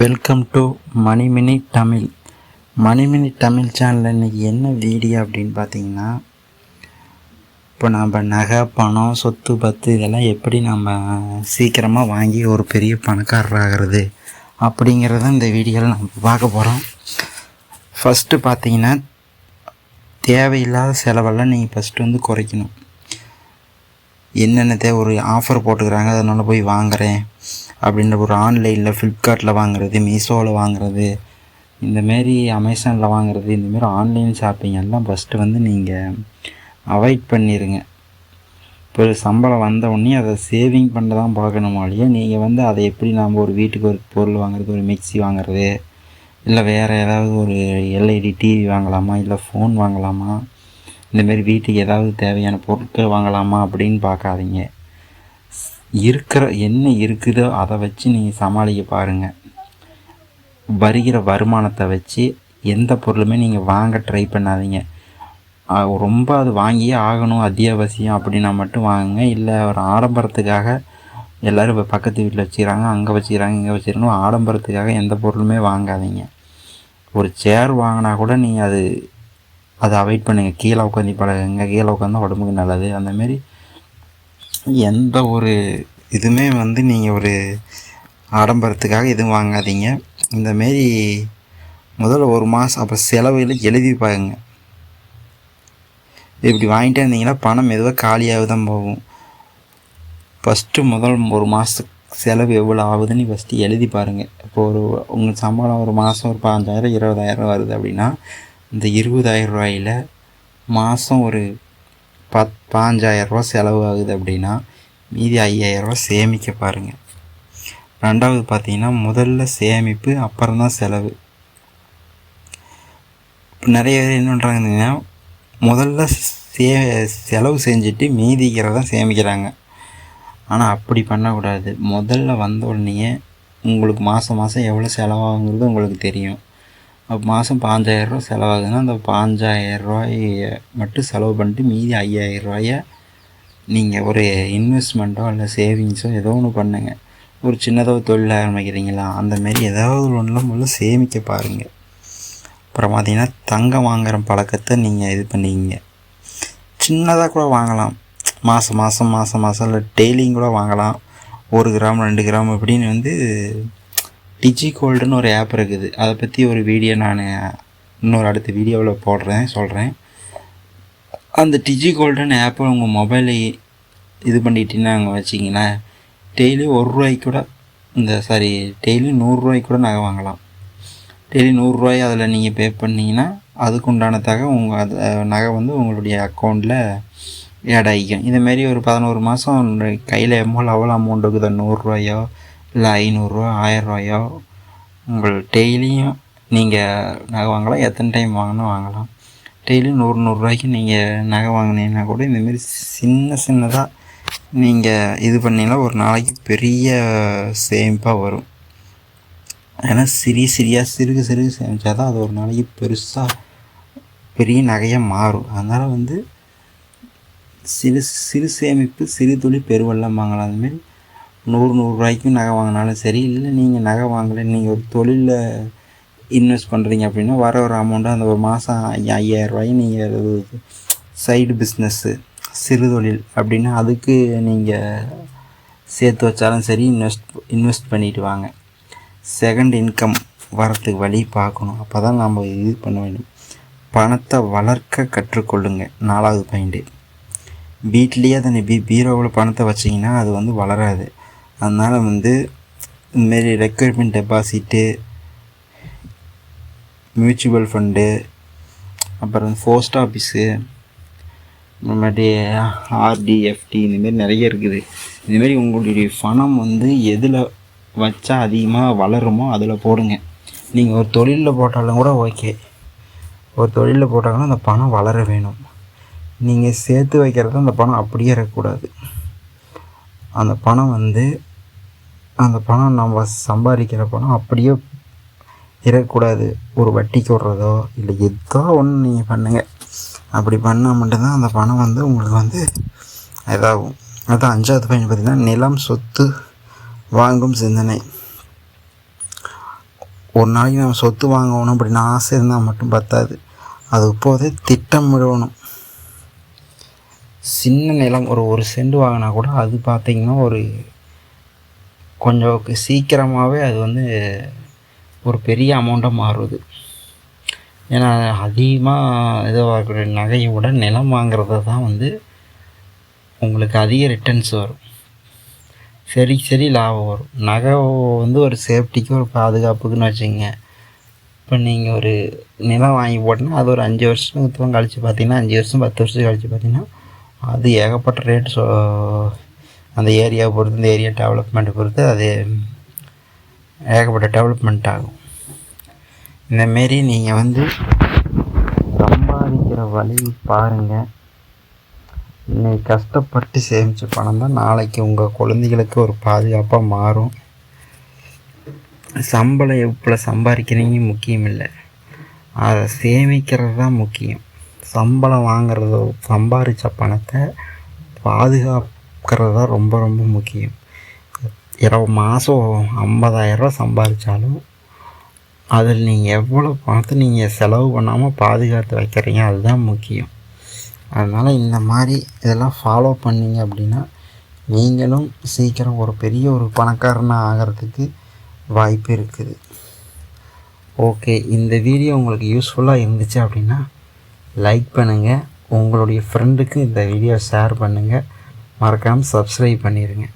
Welcome to Manimini Tamil. Manimini Tamil சேனலில் இன்றைக்கி என்ன வீடியோ அப்படின்னு பார்த்தீங்கன்னா, இப்போ நம்ம நகை, பணம், சொத்து, பத்து இதெல்லாம் எப்படி நம்ம சீக்கிரமாக வாங்கி ஒரு பெரிய பணக்காரர் ஆகிறது அப்படிங்கிறத இந்த வீடியோவில் நம்ம பார்க்க போகிறோம். ஃபஸ்ட்டு பார்த்தீங்கன்னா, தேவையில்லாத செலவெல்லாம் நீங்கள் ஃபஸ்ட்டு வந்து குறைக்கணும். என்னென்ன ஒரு ஆஃபர் போட்டுக்கிறாங்க அதனால் போய் வாங்குகிறேன் அப்படின்ற ஒரு ஆன்லைனில் ஃப்ளிப்கார்ட்டில் வாங்குறது, மீஷோவில் வாங்குறது, இந்தமாரி அமேசானில் வாங்குறது, இந்தமாரி ஆன்லைன் ஷாப்பிங் எல்லாம் ஃபஸ்ட்டு வந்து நீங்கள் அவாய்ட் பண்ணிடுங்க. இப்போ சம்பளம் வந்தவுடனே அதை சேவிங் பண்ண தான் பார்க்கணுமாலையே நீங்கள் வந்து அதை எப்படி நாம் ஒரு வீட்டுக்கு ஒரு பொருள் வாங்குறது, ஒரு மிக்சி வாங்குறது, இல்லை வேறு ஏதாவது ஒரு எல்இடி டிவி வாங்கலாமா, இல்லை ஃபோன் வாங்கலாமா, இந்தமாரி வீட்டுக்கு ஏதாவது தேவையான பொருட்கள் வாங்கலாமா அப்படின்னு பார்க்காதீங்க. என்ன இருக்குதோ அதை வச்சு நீங்கள் சமாளிக்க பாருங்கள். வருகிற வருமானத்தை வச்சு எந்த பொருளுமே நீங்கள் வாங்க ட்ரை பண்ணாதீங்க. ரொம்ப அது வாங்கியே ஆகணும் அத்தியாவசியம் அப்படின்னா மட்டும் வாங்குங்க. இல்லை ஒரு ஆடம்பரத்துக்காக எல்லோரும் பக்கத்து வீட்டில் வச்சுக்கிறாங்க, அங்கே வச்சுக்கிறாங்க, இங்கே வச்சுக்கிறாங்க, ஆடம்பரத்துக்காக எந்த பொருளுமே வாங்காதீங்க. ஒரு சேர் வாங்கினா கூட நீங்கள் அதை அவாய்ட் பண்ணுங்கள். கீழே உட்காந்து பழகுங்க. கீழே உட்காந்தா உடம்புக்கு நல்லது. அந்தமாரி எந்த ஒரு இதுவுமே வந்து நீங்கள் ஒரு ஆடம்பரத்துக்காக எதுவும் வாங்காதீங்க. இந்தமாரி முதல்ல ஒரு மாதம் அப்புறம் செலவுகளை எழுதி பாருங்க. இப்படி வாங்கிட்டே இருந்தீங்கன்னா பணம் மெதுவாக காலியாக தான் போகும். ஃபஸ்ட்டு முதல் ஒரு மாதத்துக்கு செலவு எவ்வளோ ஆகுதுன்னு ஃபஸ்ட்டு எழுதி பாருங்கள். இப்போ உங்கள் சம்பளம் ஒரு மாதம் ஒரு 5,000 20,000 வருது அப்படின்னா, இந்த 20,000 ரூபாயில் மாதம் ஒரு 5,000 ரூபா செலவு ஆகுது அப்படின்னா மீதி 5,000 ரூபா சேமிக்க பாருங்கள். ரெண்டாவது பார்த்தீங்கன்னா, முதல்ல சேமிப்பு அப்புறம்தான் செலவு. இப்போ நிறைய பேர் என்ன பண்ணுறாங்கன்னா, முதல்ல செலவு செஞ்சுட்டு மீதிக்கிறத சேமிக்கிறாங்க. ஆனால் அப்படி பண்ணக்கூடாது. முதல்ல வந்த உடனே உங்களுக்கு மாதம் எவ்வளோ செலவாகுங்கிறது உங்களுக்கு தெரியும். அப்போ மாதம் 5,000 ரூபா செலவாகுதுன்னா அந்த 5,000 ரூபாயை மட்டும் செலவு பண்ணிட்டு மீதி 5,000 ரூபாயை நீங்கள் ஒரு இன்வெஸ்ட்மெண்ட்டோ இல்லை சேவிங்ஸோ ஏதோ ஒன்று பண்ணுங்கள். ஒரு சின்னதாக தொழில் ஆரம்பிக்கிறீங்களா, அந்தமாரி ஏதாவது ஒன்றில் முதல்ல சேமிக்க பாருங்கள். அப்புறம் பார்த்திங்கன்னா, தங்கம் வாங்குகிற பழக்கத்தை நீங்கள் இது பண்ணிக்கிங்க. சின்னதாக கூட வாங்கலாம். மாதம் இல்லை டெய்லியும் கூட வாங்கலாம். 1 கிராம் 2 கிராம் அப்படின்னு வந்து டிஜிகோல்டுன்னு ஒரு ஆப் இருக்குது. அதை பற்றி ஒரு வீடியோ நான் இன்னொரு அடுத்த வீடியோவில் சொல்கிறேன். அந்த டிஜிகோல்டுன்னு ஆப்பை உங்கள் மொபைலில் இது பண்ணிட்டீங்கன்னா அங்கே வச்சிங்கன்னா டெய்லி 1 ரூபாய்க்கு கூட டெய்லி 100 ரூபாய்க்கு கூட நகை வாங்கலாம். டெய்லி 100 ரூபாய் அதில் நீங்கள் பே பண்ணிங்கன்னா அதுக்கு உண்டான உங்கள் நகை வந்து உங்களுடைய அக்கௌண்ட்டில் ஆட் ஆகிக்கும். இதுமாரி ஒரு 11 மாதம் கையில் எவ்வளோ அமௌண்ட் இருக்குது, 100 ரூபாயோ இல்லை 500 ரூபா 1000 ரூபாயோ உங்கள் டெய்லியும் நீங்கள் நகை வாங்கலாம். எத்தனை டைம் வாங்கினா வாங்கலாம். டெய்லி 100 ரூபாய்க்கு நீங்கள் நகை வாங்கினீங்கன்னா கூட இந்தமாரி சின்னதாக நீங்கள் இது பண்ணிங்கன்னா ஒரு நாளைக்கு பெரிய சேமிப்பாக வரும். ஏன்னா சிறுகு சேமித்தா தான் அது ஒரு நாளைக்கு பெரிய நகையாக மாறும். அதனால் வந்து சிறு சேமிப்பு சிறு துளி பெருவெல்லாம் வாங்கலாம். அதுமாரி 100 ரூபாய்க்கும் நகை வாங்கினாலும் சரி, இல்லை நீங்கள் நகை வாங்கலை, நீங்கள் ஒரு தொழிலில் இன்வெஸ்ட் பண்ணுறீங்க அப்படின்னா வர ஒரு அமௌண்ட்டு அந்த ஒரு மாதம் 5,000 ரூபாய் நீங்கள் சைடு பிஸ்னஸ்ஸு சிறு தொழில் அப்படின்னா அதுக்கு நீங்கள் சேர்த்து வச்சாலும் சரி, இன்வெஸ்ட் பண்ணிட்டு வாங்க. செகண்ட் இன்கம் வரத்துக்கு வழி பார்க்கணும். அப்போ தான் நம்ம இது பண்ண வேண்டும். பணத்தை வளர்க்க கற்றுக்கொள்ளுங்க. 4வது பாயிண்ட்டு. வீட்லேயே அதை பீரோவில் பணத்தை வச்சிங்கன்னா அது வந்து வளராது. அதனால் வந்து இதுமாரி ரெக்யர்மெண்ட் டெபாசிட்டு, மியூச்சுவல் ஃபண்டு, அப்புறம் போஸ்ட் ஆஃபீஸு, அப்புறமேட்டு ஆர்டி, எஃப்டி இந்தமாரி நிறைய இருக்குது. இதுமாரி உங்களுடைய பணம் வந்து எதில் வச்சா அதிகமாக வளருமோ அதில் போடுங்க. நீங்கள் ஒரு தொழிலில் போட்டாலும் கூட ஓகே. ஒரு தொழிலில் போட்டாலும் அந்த பணம் வளர வேணும். நீங்கள் சேர்த்து வைக்கிறது அந்த பணம் அப்படியே இருக்கக்கூடாது. அந்த பணம் நம்ம சம்பாதிக்கிற பணம் அப்படியே இருக்கக்கூடாது. ஒரு வட்டிக்கு விட்றதோ இல்லை ஏதோ ஒன்று நீங்கள் பண்ணுங்கள். அப்படி பண்ணால் மட்டும்தான் அந்த பணம் வந்து உங்களுக்கு வந்து இதாகும். அதுதான் 5வது பாயிண்ட் பார்த்திங்கன்னா, நிலம் சொத்து வாங்கும் சிந்தனை. ஒரு நாளைக்கு நம்ம சொத்து வாங்கணும் அப்படின்னு ஆசை இருந்தால் மட்டும் பத்தாது, அது இப்போதே திட்டமிடணும். சின்ன நிலம் ஒரு சென்ட் வாங்கினா கூட அது பார்த்திங்கன்னா கொஞ்சம் சீக்கிரமாகவே அது ஒரு பெரிய அமௌண்ட்டாக மாறுது. ஏன்னா அதிகமாக இதுவாகக்கூடிய நகையை விட நிலம் வாங்குறது தான் உங்களுக்கு அதிக ரிட்டர்ன்ஸ் வரும், சரி லாபம் வரும். நகை ஒரு சேஃப்டிக்கு ஒரு பாதுகாப்புக்குன்னு வச்சுங்க. இப்போ நீங்கள் ஒரு நிலம் வாங்கி போட்டிங்கன்னா அது ஒரு 5 வருஷத்துக்கு கழித்து பார்த்தீங்கன்னா 5 வருஷம் 10 வருஷத்துக்கு கழித்து பார்த்தீங்கன்னா அது ஏகப்பட்ட ரேட். அந்த ஏரியாவை பொறுத்து, இந்த ஏரியா டெவலப்மெண்ட்டை பொறுத்து அது ஏகப்பட்ட டெவலப்மெண்ட் ஆகும். இந்தமாரி நீங்கள் சம்பாதிக்கிற வழி பாருங்கள். இன்னைக்கு கஷ்டப்பட்டு சேமித்த பணம் தான் நாளைக்கு உங்கள் குழந்தைகளுக்கு ஒரு பாதுகாப்பாக மாறும். சம்பளம் எவ்வளோ சம்பாதிக்கிறீங்க முக்கியம் இல்லை, அதை சேமிக்கிறது தான் முக்கியம். சம்பளம் வாங்கிறதோ சம்பாதிச்ச பணத்தை பாதுகாக்கிறது தான் ரொம்ப ரொம்ப முக்கியம். மாதம் 50,000 சம்பாதிச்சாலும் அதில் நீங்கள் எவ்வளோ பணத்தை நீங்கள் செலவு பண்ணாமல் பாதுகாத்து வைக்கிறீங்க, அதுதான் முக்கியம். அதனால் இந்த மாதிரி இதெல்லாம் ஃபாலோ பண்ணிங்க அப்படின்னா நீங்களும் சீக்கிரம் ஒரு பெரிய ஒரு பணக்காரனாக ஆகிறதுக்கு வாய்ப்பு இருக்குது. ஓகே, இந்த வீடியோ உங்களுக்கு யூஸ்ஃபுல்லாக இருந்துச்சு அப்படின்னா லைக் பண்ணுங்கள், உங்களுடைய ஃப்ரெண்டுக்கு இந்த வீடியோ ஷேர் பண்ணுங்கள், மறக்காமல் சப்ஸ்கிரைப் பண்ணிடுங்க.